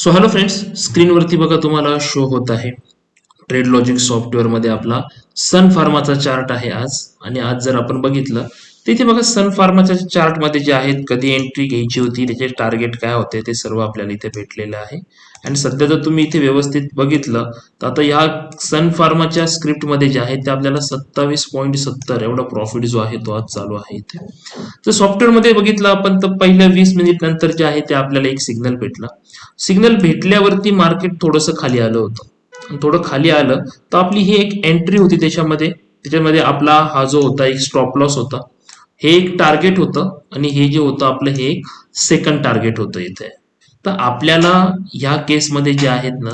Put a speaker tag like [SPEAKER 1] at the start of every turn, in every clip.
[SPEAKER 1] So hello friends, स्क्रीनवरती बघा तुम्हाला show होत आहे ट्रेड लॉजिक सॉफ्टवेअर मध्ये आपला सन फार्माचा चार्ट आहे आज. आणि आज जर आपण बघितलं तर इथे बघा सन फार्माच्या चार्ट मध्ये जे आहेत कधी एंट्री घ्यायची होती, त्याचे टार्गेट काय होते ते सर्व आपल्याला इथे भेटलेलं आहे. आणि सध्या जर तुम्ही इथे व्यवस्थित बघितलं तर आता या सन फार्माच्या स्क्रिप्ट मध्ये जे आहे ते आपल्याला 27.70 एवढा प्रॉफिट जो आहे तो आज चालू आहे इथे. तर सॉफ्टवेअर मध्ये बघितलं आपण तर पहिल्या 20 मिनिट नंतर जे आहे ते आपल्याला एक सिग्नल भेटला. सिग्नल भेटल्यावरती मार्केट थोडंसं खाली आलं होतं. थोडं खाली आलं तर आपली ही एक एंट्री होती त्याच्यामध्ये आपला हा जो होता एक स्टॉप लॉस होता, हे एक टार्गेट होतं आणि हे जे होतं आपलं हे एक सेकंड टार्गेट होतं इथे. तर आपल्याला ह्या केसमध्ये जे आहेत ना,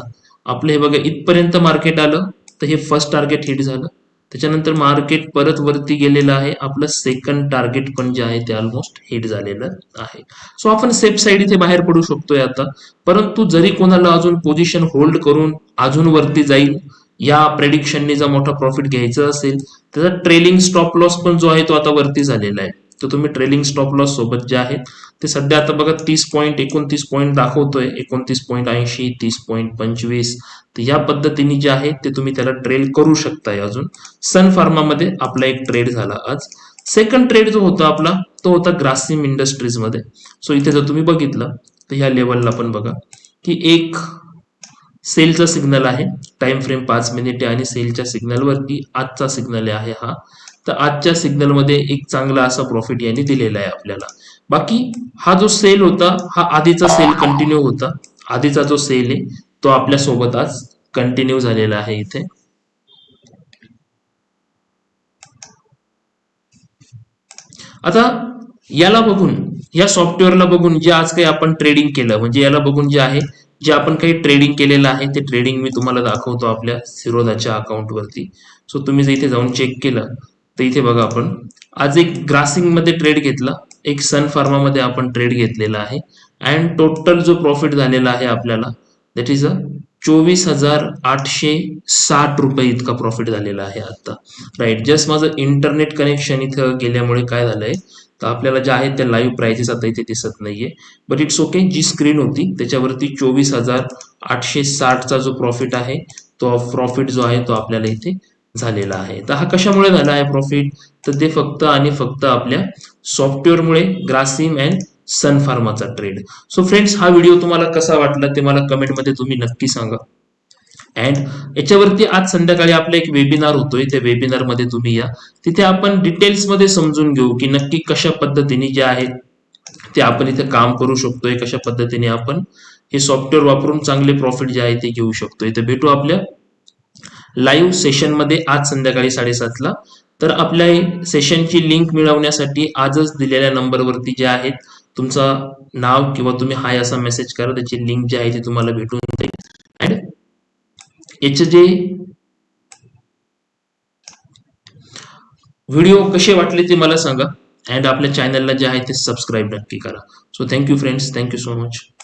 [SPEAKER 1] आपलं हे बघा इथपर्यंत मार्केट आलं तर हे फर्स्ट टार्गेट हिट झालं. त्याच्यानंतर मार्केट परत वरती गेलेलं आहे, आपलं सेकंड टार्गेट पण जे आहे ते ऑलमोस्ट हिट झालेलं आहे. सो आपण सेफ साईड इथे बाहेर पडू शकतोय आता. परंतु जरी कोणाला अजून पोझिशन होल्ड करून अजून वरती जाईल या प्रेडिक्शनने जर मोठा प्रॉफिट घ्यायचा असेल, त्याचा ट्रेलिंग स्टॉप लॉस पण जो आहे तो आता वरती झालेला आहे. तर तुम्ही ट्रेलिंग स्टॉप लॉस सोबत जे आहेत ते सध्या आता बघा 29 पॉईंट दाखवतोय, 29.80, 30.25. तर या पद्धतीने जे आहे ते तुम्ही त्याला ट्रेल करू शकताय. अजून सन फार्मामध्ये आपला एक ट्रेड झाला आज. सेकंड ट्रेड जो होता आपला तो होता ग्रासिम इंडस्ट्रीज मध्ये. सो इथे जर तुम्ही बघितलं तर ह्या लेवलला पण बघा की एक सेलचा सिग्नल आहे, टाइम फ्रेम 5 मिनिटे आणि सेलच्या सिग्नल वरती आजचा सिग्नल आहे हा. तर आजच्या सिग्नल मध्ये एक चांगला असा प्रॉफिट यांनी दिलेला आहे आपल्याला. बाकी हा जो सेल होता हा आधीचा सेल कंटिन्यू होता. आधीचा जो सेल आहे तो आपल्या सोबत आज कंटिन्यू झालेला आहे इथे. आता याला बघून, या सॉफ्टवेअरला बघून जे आज काही आपण ट्रेडिंग केलं, म्हणजे याला बघून जे आहे जे आपण काही ट्रेडिंग केलेलं आहे ते ट्रेडिंग मी तुम्हाला दाखवतो आपल्या सिरोधाच्या अकाउंटवरती. सो तुम्ही जर इथे जाऊन चेक केलं तर इथे बघा आपण आज एक ग्रासिंग मध्ये ट्रेड घेतला, एक सन फार्मामध्ये आपण ट्रेड घेतलेला आहे. अँड टोटल जो प्रॉफिट झालेला आहे आपल्याला दॅट इज 24,860 रुपये इतका प्रॉफिट झालेला आहे आता. राईट, जस्ट माझं इंटरनेट कनेक्शन इथं गेल्यामुळे काय झालंय तर आपल्याला जे आहेत त्या लाईव्ह प्राइसेस आता इथे दिसत नाहीये. बट इट्स ओके, जी स्क्रीन होती त्याच्यावरती 24,860चा जो प्रॉफिट आहे तो प्रॉफिट जो आहे तो आपल्याला इथे झालेला आहे. तर हा कशामुळे झाला आहे प्रॉफिट, तर ते फक्त आणि फक्त आपल्या सॉफ्टवेअरमुळे, ग्रासिम अँड सन फार्माचा ट्रेड. सो फ्रेंड्स, हा व्हिडिओ तुम्हाला कसा वाटला ते मला कमेंटमध्ये तुम्ही नक्की सांगा. अँड याच्यावरती आज संध्याकाळी आपला एक वेबिनार होतोय, त्या वेबिनार मध्ये तुम्ही या. तिथे आपण डिटेल्स मध्ये समजून घेऊ की नक्की कशा पद्धतीने जे आहे ते आपण इथे काम करू शकतोय, कशा पद्धतीने आपण हे सॉफ्टवेअर वापरून चांगले प्रॉफिट जे आहे ते घेऊ शकतोय. तर भेटू आपल्या लाईव्ह सेशन मध्ये आज संध्याकाळी 7:30ला. तर आपल्या सेशनची लिंक मिळवण्यासाठी आजच दिलेल्या नंबरवरती जे आहेत तुमचा नाव किंवा तुम्ही हाय असा मेसेज करा, त्याची लिंक जी आहे ती तुम्हाला भेटून जाईल. अँड याचे जे व्हिडिओ कसे वाटले ते मला सांगा. अँड आपल्या चॅनलला जे आहे ते सबस्क्राईब नक्की करा. So thank you friends, thank you so much.